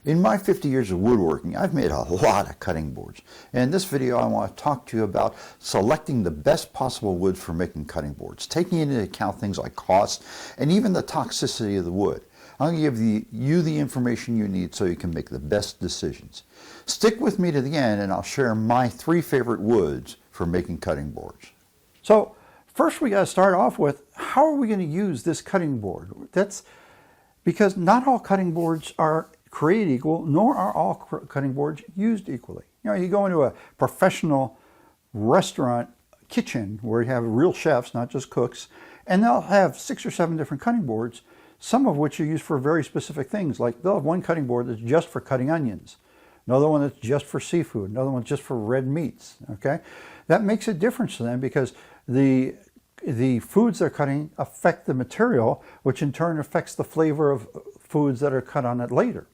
In my 50 years of woodworking, I've made a lot of cutting boards. And in this video, I want to talk to you about selecting the best possible wood for making cutting boards, taking into account things like cost and even the toxicity of the wood. I'm going to give you the information you need so you can make the best decisions. Stick with me to the end and I'll share my 3 favorite woods for making cutting boards. So first we got to start off with, how are we going to use this cutting board? That's because not all cutting boards are created equal, nor are all cutting boards used equally. You know, you go into a professional restaurant kitchen where you have real chefs, not just cooks, and they'll have 6 or 7 different cutting boards, some of which are used for very specific things. Like they'll have one cutting board that's just for cutting onions, another one that's just for seafood, another one just for red meats, okay? That makes a difference to them because the foods they're cutting affect the material, which in turn affects the flavor of foods that are cut on it later.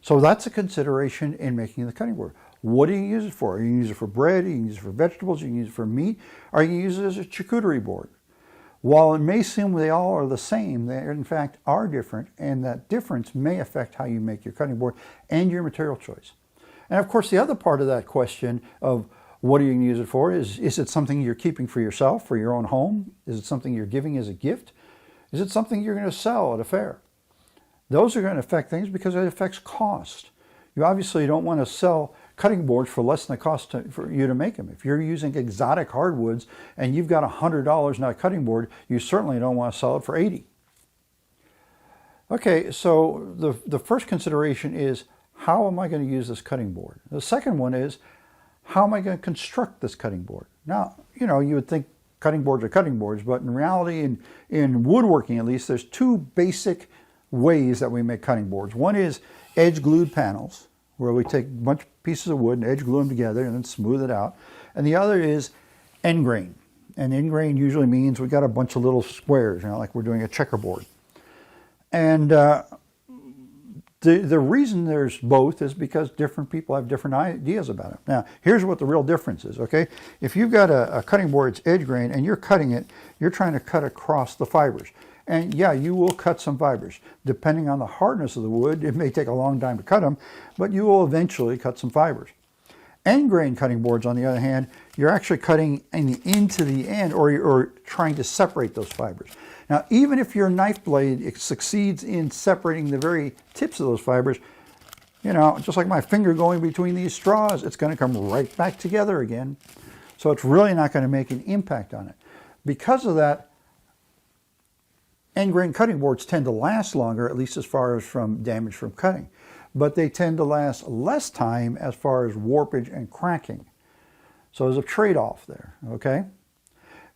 So that's a consideration in making the cutting board. What do you use it for? You can use it for bread, you can use it for vegetables, you can use it for meat, or you can use it as a charcuterie board. While it may seem they all are the same, they in fact are different, and that difference may affect how you make your cutting board and your material choice. And of course, the other part of that question of what are you going to use it for is it something you're keeping for yourself, for your own home? Is it something you're giving as a gift? Is it something you're going to sell at a fair? Those are going to affect things because it affects cost. You obviously don't want to sell cutting boards for less than the cost for you to make them. If you're using exotic hardwoods and you've got $100 in a cutting board, you certainly don't want to sell it for $80. Okay, so the first consideration is, how am I going to use this cutting board? The second one is, how am I going to construct this cutting board? Now, you know, you would think cutting boards are cutting boards, but in reality, in woodworking at least, there's 2 basic ways that we make cutting boards. One is edge glued panels, where we take a bunch of pieces of wood and edge glue them together and then smooth it out. And the other is end grain. And end grain usually means we got a bunch of little squares, you know, like we're doing a checkerboard. And the reason there's both is because different people have different ideas about it. Now, here's what the real difference is, okay? If you've got a cutting board, it's edge grain, and you're cutting it, you're trying to cut across the fibers. And yeah, you will cut some fibers. Depending on the hardness of the wood, it may take a long time to cut them, but you will eventually cut some fibers. End grain cutting boards, on the other hand, you're actually cutting into the end, or you're trying to separate those fibers. Now, even if your knife blade succeeds in separating the very tips of those fibers, you know, just like my finger going between these straws, it's going to come right back together again. So it's really not going to make an impact on it. Because of that, end grain cutting boards tend to last longer, at least as far as from damage from cutting. But they tend to last less time as far as warpage and cracking. So there's a trade-off there, okay?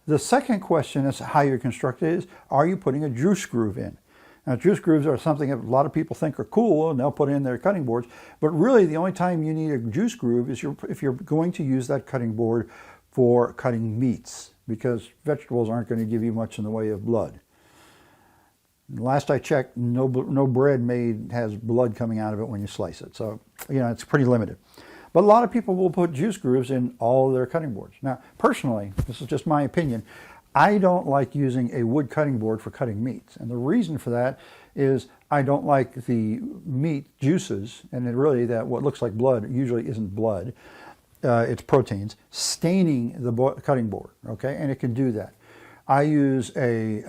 The second question is how you construct it is, are you putting a juice groove in? Now, juice grooves are something that a lot of people think are cool, and they'll put in their cutting boards. But really, the only time you need a juice groove is if you're going to use that cutting board for cutting meats, because vegetables aren't going to give you much in the way of blood. Last I checked, no bread made has blood coming out of it when you slice it. So, you know, it's pretty limited. But a lot of people will put juice grooves in all of their cutting boards. Now, personally, this is just my opinion, I don't like using a wood cutting board for cutting meats. And the reason for that is I don't like the meat juices, and what looks like blood usually isn't blood, it's proteins, staining the cutting board, okay? And it can do that. I use a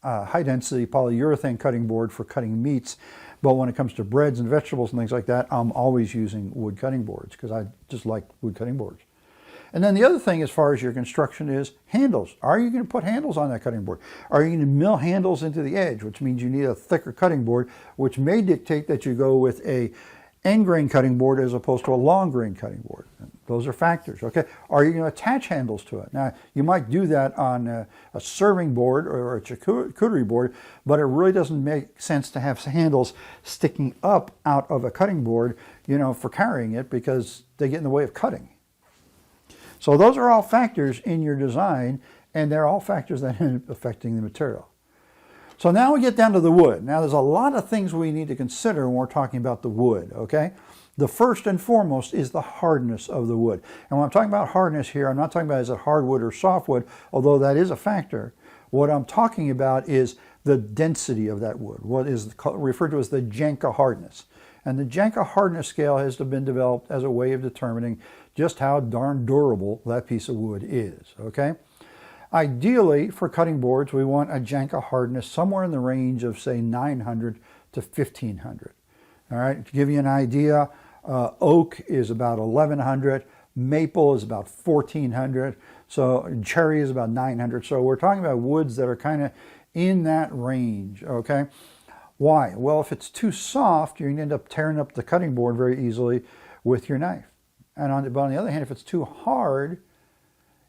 high-density polyurethane cutting board for cutting meats, but when it comes to breads and vegetables and things like that, I'm always using wood cutting boards because I just like wood cutting boards. And then the other thing as far as your construction is handles. Are you going to put handles on that cutting board? Are you going to mill handles into the edge, which means you need a thicker cutting board, which may dictate that you go with a end grain cutting board as opposed to a long grain cutting board. Those are factors, okay? Are you going to attach handles to it? Now, you might do that on a serving board or a charcuterie board, but it really doesn't make sense to have handles sticking up out of a cutting board, you know, for carrying it because they get in the way of cutting. So those are all factors in your design, and they're all factors that end up affecting the material. So now we get down to the wood. Now there's a lot of things we need to consider when we're talking about the wood, okay? The first and foremost is the hardness of the wood. And when I'm talking about hardness here, I'm not talking about is it hardwood or softwood, although that is a factor. What I'm talking about is the density of that wood, what is referred to as the Janka hardness. And the Janka hardness scale has been developed as a way of determining just how darn durable that piece of wood is, okay? Ideally, for cutting boards, we want a Janka hardness somewhere in the range of, say, 900 to 1500. All right, to give you an idea, oak is about 1100, maple is about 1400, so cherry is about 900. So we're talking about woods that are kind of in that range, okay? Why? Well, if it's too soft, you're going to end up tearing up the cutting board very easily with your knife. But on the other hand, if it's too hard,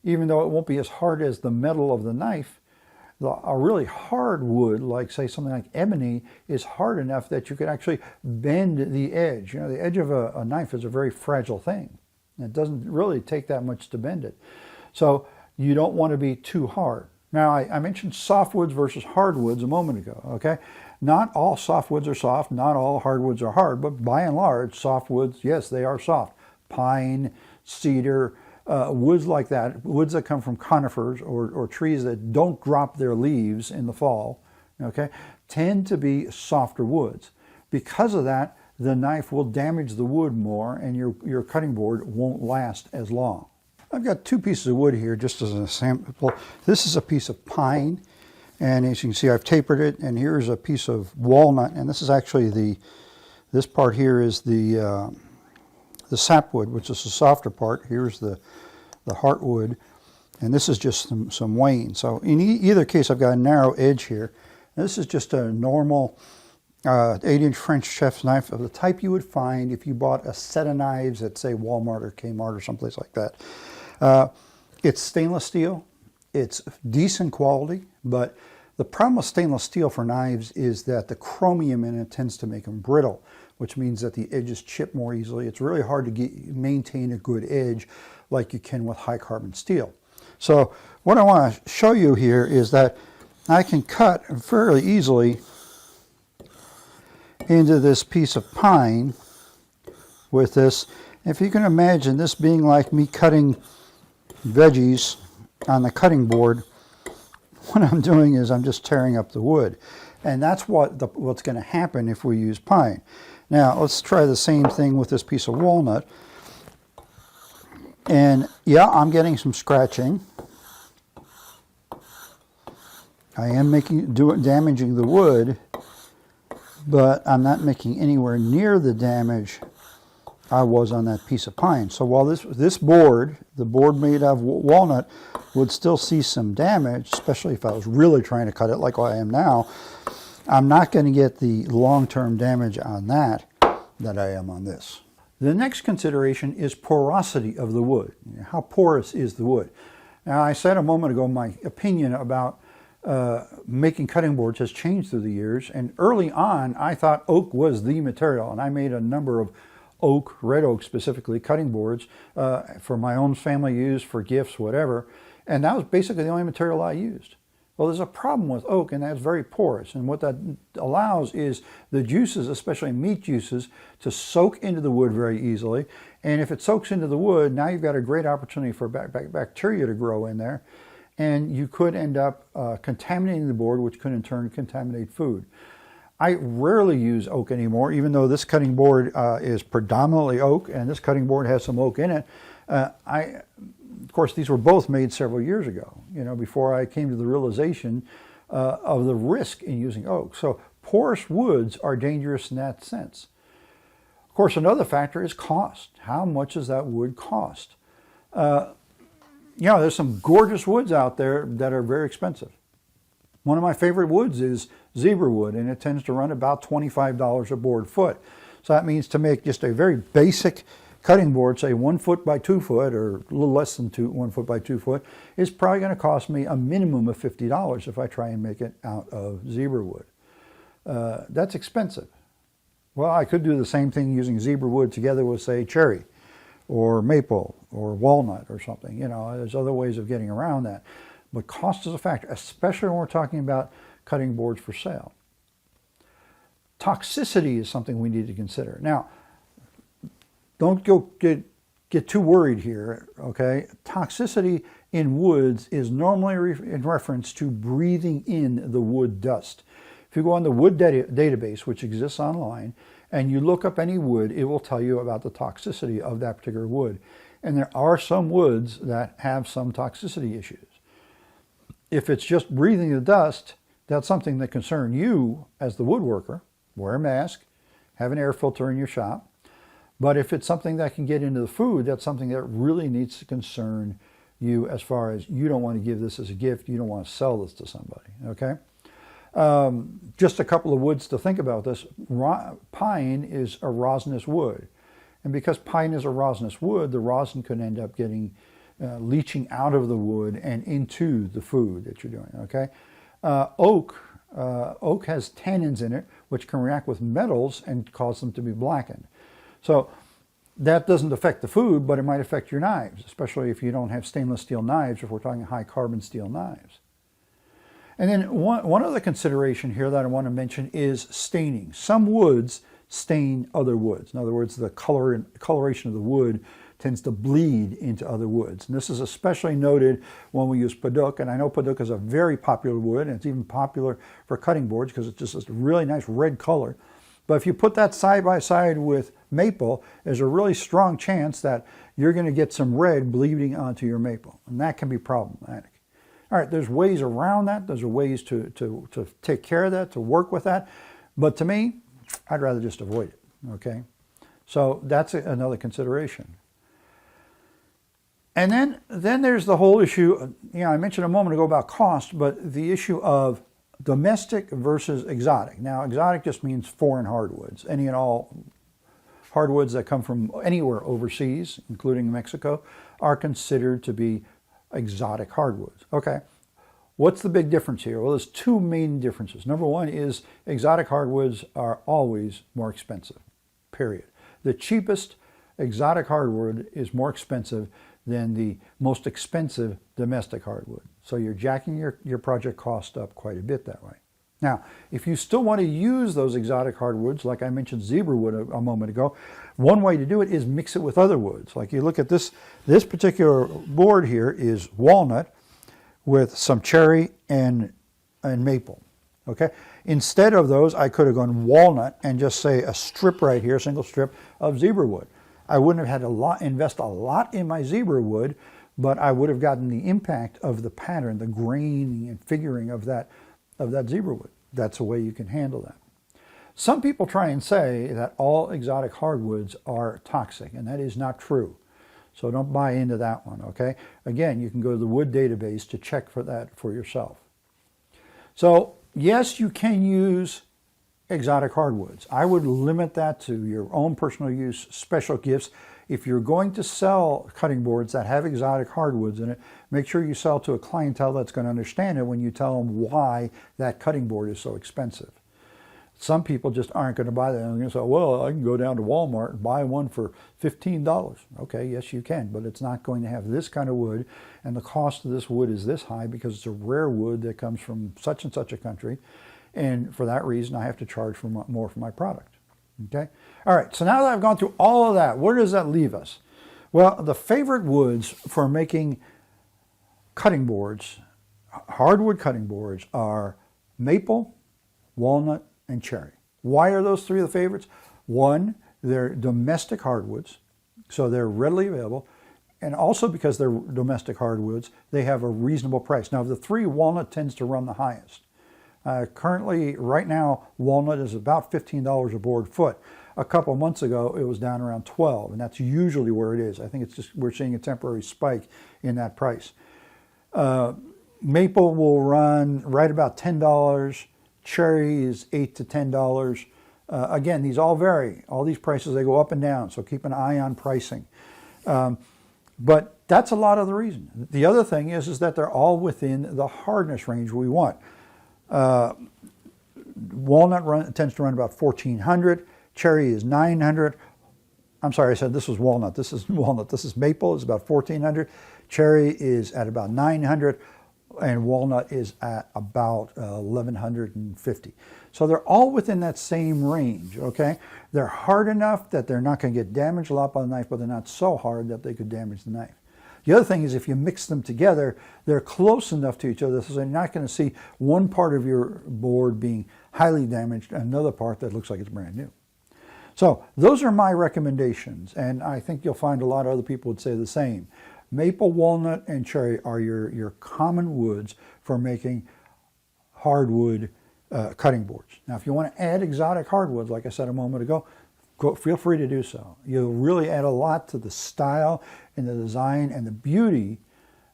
even though it won't be as hard as the metal of the knife, a really hard wood, like say something like ebony, is hard enough that you could actually bend the edge. You know, the edge of a knife is a very fragile thing. It doesn't really take that much to bend it. So you don't want to be too hard. Now, I mentioned softwoods versus hardwoods a moment ago, okay? Not all softwoods are soft, not all hardwoods are hard, but by and large, softwoods, yes, they are soft. Pine, cedar, woods like that, woods that come from conifers or trees that don't drop their leaves in the fall, okay, tend to be softer woods. Because of that, the knife will damage the wood more and your cutting board won't last as long. I've got two pieces of wood here just as an example. This is a piece of pine, and as you can see, I've tapered it, and here's a piece of walnut, and this is actually this part here is the sapwood, which is the softer part. Here's the hardwood, and this is just some wane. So in either case, I've got a narrow edge here. This is just a normal 8-inch French chef's knife of the type you would find if you bought a set of knives at, say, Walmart or Kmart or someplace like that. It's stainless steel. It's decent quality, but the problem with stainless steel for knives is that the chromium in it tends to make them brittle, which means that the edges chip more easily. It's really hard to maintain a good edge like you can with high carbon steel. So what I want to show you here is that I can cut fairly easily into this piece of pine with this. If you can imagine this being like me cutting veggies on the cutting board, what I'm doing is I'm just tearing up the wood. And that's what's going to happen if we use pine. Now, let's try the same thing with this piece of walnut. And yeah, I'm getting some scratching. I am damaging the wood, but I'm not making anywhere near the damage I was on that piece of pine. So while this board, the board made of walnut, would still see some damage, especially if I was really trying to cut it like I am now, I'm not going to get the long-term damage on that I am on this. The next consideration is porosity of the wood. How porous is the wood? Now, I said a moment ago my opinion about making cutting boards has changed through the years, and early on I thought oak was the material, and I made a number of oak, red oak specifically, cutting boards for my own family use, for gifts, whatever, and that was basically the only material I used. Well, there's a problem with oak, and that's very porous, and what that allows is the juices, especially meat juices, to soak into the wood very easily, and if it soaks into the wood, now you've got a great opportunity for bacteria to grow in there, and you could end up contaminating the board, which could in turn contaminate food. I rarely use oak anymore, even though this cutting board is predominantly oak, and this cutting board has some oak in it. Of course, these were both made several years ago, before I came to the realization of the risk in using oak. So porous woods are dangerous in that sense. Of course, another factor is cost. How much does that wood cost? There's some gorgeous woods out there that are very expensive. One of my favorite woods is zebra wood, and it tends to run about $25 a board foot. So that means to make just a very basic cutting board, say 1 foot by 2 foot, or a little less than 1 foot by 2 foot, is probably going to cost me a minimum of $50 if I try and make it out of zebra wood. That's expensive. Well, I could do the same thing using zebra wood together with, say, cherry or maple or walnut or something. There's other ways of getting around that. But cost is a factor, especially when we're talking about cutting boards for sale. Toxicity is something we need to consider. Now, don't get too worried here, okay? Toxicity in woods is normally in reference to breathing in the wood dust. If you go on the wood database, which exists online, and you look up any wood, it will tell you about the toxicity of that particular wood. And there are some woods that have some toxicity issues. If it's just breathing the dust, that's something that concerns you as the woodworker. Wear a mask, have an air filter in your shop. But if it's something that can get into the food, that's something that really needs to concern you, as far as you don't want to give this as a gift. You don't want to sell this to somebody, okay? Just a couple of woods to think about this. Pine is a resinous wood. And because pine is a resinous wood, the rosin could end up getting leaching out of the wood and into the food that you're doing, okay? Oak has tannins in it, which can react with metals and cause them to be blackened. So that doesn't affect the food, but it might affect your knives, especially if you don't have stainless steel knives, if we're talking high carbon steel knives. And then one other consideration here that I want to mention is staining. Some woods stain other woods. In other words, the coloration of the wood tends to bleed into other woods. And this is especially noted when we use padauk. And I know padauk is a very popular wood, and it's even popular for cutting boards because it's just a really nice red color. But if you put that side by side with maple, there's a really strong chance that you're going to get some red bleeding onto your maple. And that can be problematic. All right, there's ways around that. There's ways to take care of that, to work with that. But to me, I'd rather just avoid it, okay? So that's another consideration. And then there's the whole issue, I mentioned a moment ago about cost, but the issue of domestic versus exotic. Now, exotic just means foreign hardwoods. Any and all hardwoods that come from anywhere overseas, including Mexico, are considered to be exotic hardwoods. Okay, what's the big difference here? Well, there's two main differences. Number one is exotic hardwoods are always more expensive, period. The cheapest exotic hardwood is more expensive than the most expensive domestic hardwood. So you're jacking your project cost up quite a bit that way. Now, if you still want to use those exotic hardwoods, like I mentioned zebra wood a moment ago, one way to do it is mix it with other woods. Like you look at this particular board here is walnut with some cherry and maple, okay? Instead of those, I could have gone walnut and just say a strip right here, a single strip of zebra wood. I wouldn't have had to invest a lot in my zebra wood, but I would have gotten the impact of the pattern, the graining and figuring of that zebra wood. That's a way you can handle that. Some people try and say that all exotic hardwoods are toxic, and that is not true. So don't buy into that one, okay? Again, you can go to the wood database to check for that for yourself. So yes, you can use exotic hardwoods. I would limit that to your own personal use, special gifts. If you're going to sell cutting boards that have exotic hardwoods in it, make sure you sell to a clientele that's going to understand it when you tell them why that cutting board is so expensive. Some people just aren't going to buy that. They're going to say, well, I can go down to Walmart and buy one for $15. Okay, yes, you can, but it's not going to have this kind of wood, and the cost of this wood is this high because it's a rare wood that comes from such and such a country, and for that reason, I have to charge more for my product. Okay? All right, so now that I've gone through all of that, where does that leave us? Well, the favorite woods for making cutting boards, hardwood cutting boards, are maple, walnut, and cherry. Why are those three the favorites? One, they're domestic hardwoods, so they're readily available, and also because they're domestic hardwoods, they have a reasonable price. Now, of the three, walnut tends to run the highest. Currently, right now, walnut is about $15 a board foot. A couple months ago, it was down around $12, and that's usually where it is. I think it's just we're seeing a temporary spike in that price. Maple will run right about $10. Cherry is $8 to $10. Again, these all vary. All these prices, they go up and down, so keep an eye on pricing. But that's a lot of the reason. The other thing is that they're all within the hardness range we want. Walnut tends to run about 1,400. Cherry is 900. I'm sorry, I said this was walnut. This is walnut. This is maple. It's about 1,400. Cherry is at about 900. And walnut is at about 1,150. So they're all within that same range, okay? They're hard enough that they're not going to get damaged a lot by the knife, but they're not so hard that they could damage the knife. The other thing is if you mix them together, they're close enough to each other so you're not going to see one part of your board being highly damaged and another part that looks like it's brand new. So those are my recommendations, and I think you'll find a lot of other people would say the same. Maple, walnut, and cherry are your common woods for making hardwood cutting boards. Now, if you want to add exotic hardwoods, like I said a moment ago, feel free to do so. You'll really add a lot to the style and the design and the beauty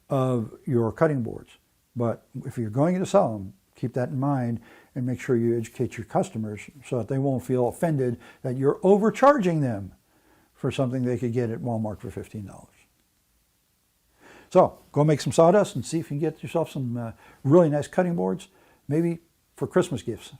of your cutting boards. But if you're going to sell them, keep that in mind and make sure you educate your customers so that they won't feel offended that you're overcharging them for something they could get at Walmart for $15. So go make some sawdust and see if you can get yourself some really nice cutting boards, maybe for Christmas gifts.